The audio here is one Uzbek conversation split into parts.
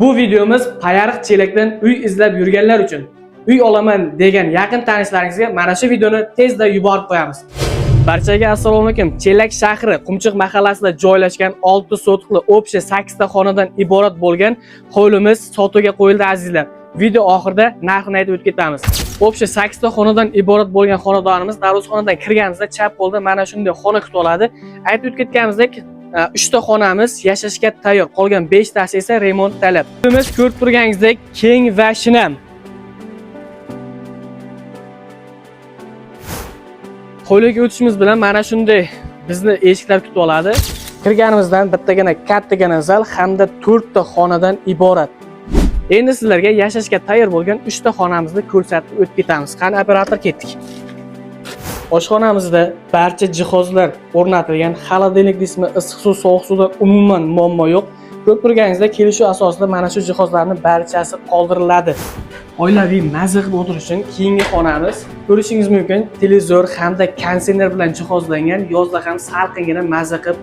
Bu videomiz payariq chelakdan uy izlab yurganlar uchun. Uy olaman degan yaqin tanishlaringizga mana shu videoni tezda yuborib qo'yamiz. Barchaga assalomu alaykum. Chelak shahri Qumchiq mahallasida joylashgan 6 sotixli общий 8 ta xonadan iborat bo'lgan hovlimiz sotuvga qo'yildi azizlar. Video oxirida narxini aytib o'tib ketamiz. Общий 8 ta xonadan iborat bo'lgan xonadonimiz darvozxonadan kirganimizda chap qo'lda mana shunday xona kutib oladi. Aytib o'tib ketganimizdek 3 ta xonamiz yashashga tayyor, qolgan 5 tasi esa remont talab. Biz ko'rib turganingizdek keng va shinam. Hovliga o'tishimiz bilan mana shunday bizni eshiklar kutib oladi. Kirganimizdan bittagina kattagina zal hamda 4 ta xonadan iborat. Endi sizlarga yashashga tayyor bo'lgan 3 ta xonamizni ko'rsatib o'tib ketamiz. Qani operator ketdik. Oshxonamizda barcha jihozlar o'rnatilgan, xolodilnik deysizmi, issiq suv, sovuq suvda umuman muammo yo'q. Ko'rib turganingizda kelishuv asosida mana shu jihozlarning barchasi qoldiriladi. Oilaviy maza qilib o'tirish uchun keyingi xonamiz ko'rishingiz mumkin, televizor hamda konditsioner bilan jihozlangan, yozda ham salqingina maza qilib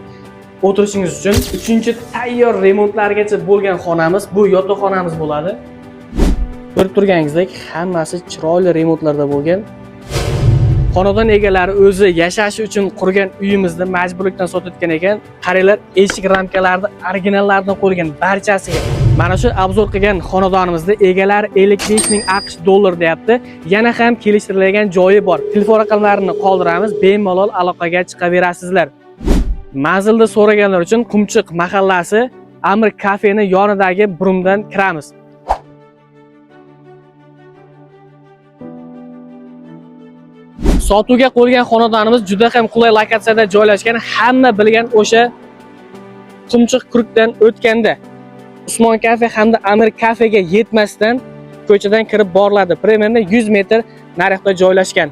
o'tirishingiz uchun 3-chi tayyor remontlargacha bo'lgan xonamiz bu yotoqxonamiz bo'ladi. Ko'rib turganingizdek hammasi chiroyli remontlarda bo'lgan. Xonadon egalari o'zi yashash uchun qurgan uyimizni majburlikdan sotayotgan ekan. Qaranglar, eshik ramkalarida originallaridan qo'yilgan barchasiga. Mana shu obzor qilgan xonadonimizda egalari 55 ming AQSh dollar deyapti. Yana ham kelishtirilgan joyi bor. Telefon raqamlarini qoldiramiz, bemalol aloqaga chiqaverasizlar. Manzilda so'raganlar uchun Qumchiq mahallasi Amir kafeni yonidagi burumdan kiramiz. Sotuvga qo'yilgan xonadonimiz juda ham qulay lokatsiyada joylashgan, hamma bilgan o'sha Qumchiq kurikdan o'tganda Usmon kafe hamda Amir kafega yetmasdan ko'chadan kirib boriladi. Примерно 100 metr nariroqda joylashgan.